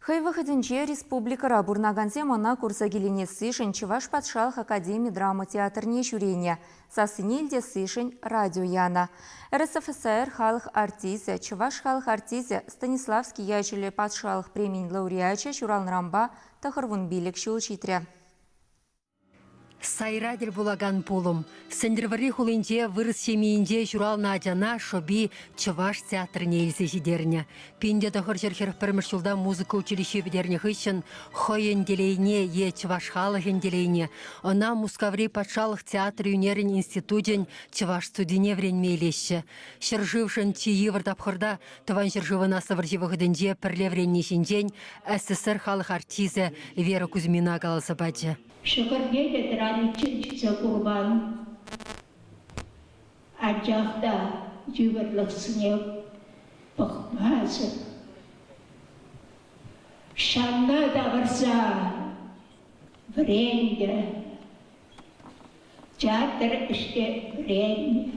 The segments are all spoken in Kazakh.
Хайвахадинче республикара бурнагансе мана курса келене сышын Чуваш патшалық академии драма театрне шурене. Сасынелде сышын радио яна. РСФСР халық артисі, Чуваш халық артисі Станиславский ячелі патшалық премиин лауреачы Шурал Рамба тахырвун билік шул читре. Сайрадер булаган пулым. Сендервари хулинде вырыс семейінде журал Надяна шоби Чуваш театрне елсе жидерне. Пинде тахыр жерхер пірмішілда музыка училище бедерне хыщын хойын делейне е Чуваш халық делейне. Она мускаври патшалық театр юнерин институтен Чуваш студине вренме елеші. Шыржывшын тиі вырдапхырда таван шыржывына савырживы хыдынде пірле вренне жінден СССР халық артизі Вера Кузьмина қалысы бәді. Шықырге кетіран үтчі құрбан. Аджақта жүбірлік сынеп бұқмазы. Шанна да бірса вренге. Театр іште вренге.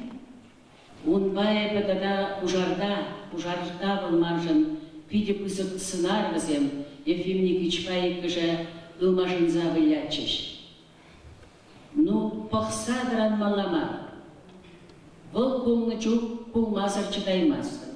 Унбай бәдіға пужарда болмажын, пиде пызық сынар бізем, Ефимник Ичпай кіжі ылмажын завылячыш. Ну, пақсадыран малама. Бұл көңі жоқ болмазыр чыдаймазды.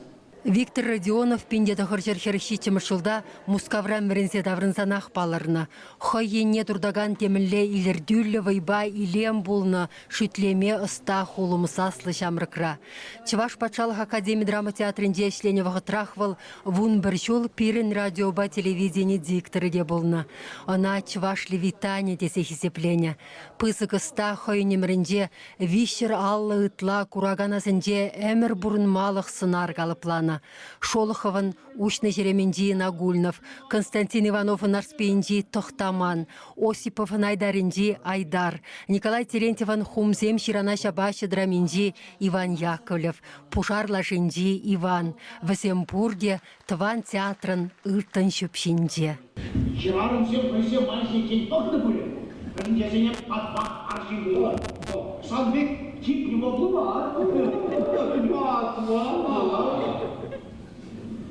Виктор Родионов пинде тахыр жерхерхи мышылда мускавран мірінсе даврынсанақ баларына. Хойенне турдаган темілі илердюлі вайба илем болны шүтлеме ыста хулымысаслы шамрыкра. Чуваш патшалық академии драма театрінде ішлене вағытрах выл вун бір жол пирін радиоба телевидение дикторы де болны. Она Чуваш левитане десе хисеплене. Пысық ыста хойене мірінде вишер аллы ытла кураганасынде әмір бұрын малық сынар галыпланы. Шолохован, Ушны Жеременди Нагульнов, Константин Иванов Нарспенди Тохтаман, Осипов Найдаринди Айдар, Николай Терентьеван Хумзем Ширана Шабаши Драминди Иван Яковлев, Пушар Лашинди Иван, Васембурге Тван театрын Иртан Шупшинди. Ширарым всем пресем мальчики тохны были. Рендезене подпах аршивы. Садбек тип не могло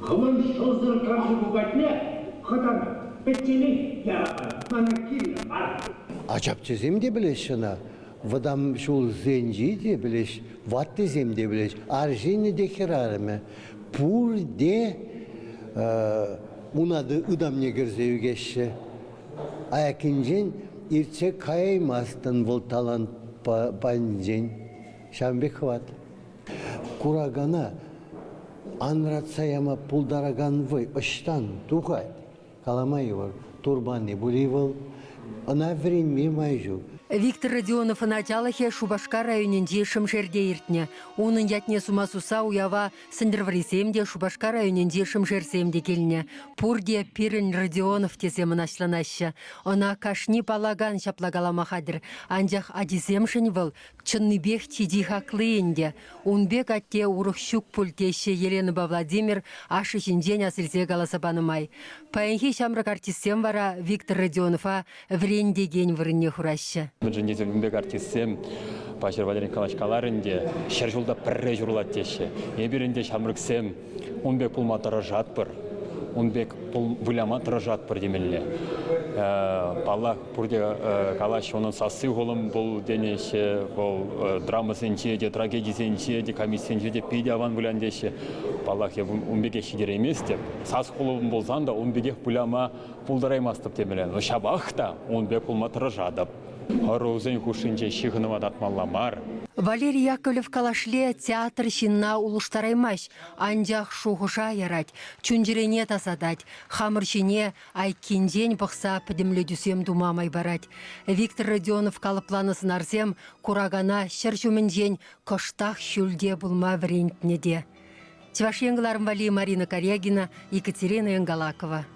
Хван шоздыр каржы бугатне, хатан петтели манакилі бар. Acapçı zemde bileş şuna. Vadam şul zenci de bileş, vatte zemde bileş. Arjini de kirarımı. Pur de unadı ıdam ne görzeyi geçti. Ayakincin irçe kayaymazdan voltalan pancin. Şambek vat. Kuragana Анрацаяма пулдараган вы ыштан тухай каламайвар турбаны буливал она время майжу. Виктор Родионов началахе Шубашка районінде шымшерде иртне. Оның ятне сумасуса уява сындырварисемде Шубашка районінде шымшерсемде келіне. Пурде Пирин Родионов теземін ашланашы. Она кашни палаган шаплагаламахадыр. Анжақ адиземшін выл чынныбех тиди хаклыенде. Унбек атте урықшук пультеші Елена Владимир ашы жінден асылзе галасабанымай. Паянхи шамрак артистем вара Виктор Родионова врендеген вырынне хурашы. Жендезе Унбек артистем Пашер Валерий Николаевич Каларинде шер жолда пірре жұрылат теші. Еберінде шамрыксем Унбек пулма тұрыжат бір, Унбек пул выляма тұрыжат бір демелі. Палла бұрде калаш оның сасы ғолым бұл денеші, бұл драмасынче, де трагедисенче, де комиссенче, де пейде аван вылян деші. Палла Унбеке шидер емес деп. Сас ғолым болсан да Унбеке выляма пулдараймастып демелі. Шабақта Унбек пулма тұрыжадып. Арузен хушинче шихынова датмалламар. Валерий Яковлев калашле театр шинна улуштараймаш, анжақ шуғыша ярать, чунжирене тасадать, хамыршине айкинден бұқса підімлі дюсем думамай барать. Виктор Родионов калыпланысын арзем, курагана шыршумінден коштақ шүлде бұлма врентнеде. Чеваш Вали Марина Корягина, Екатерина Янгалакова.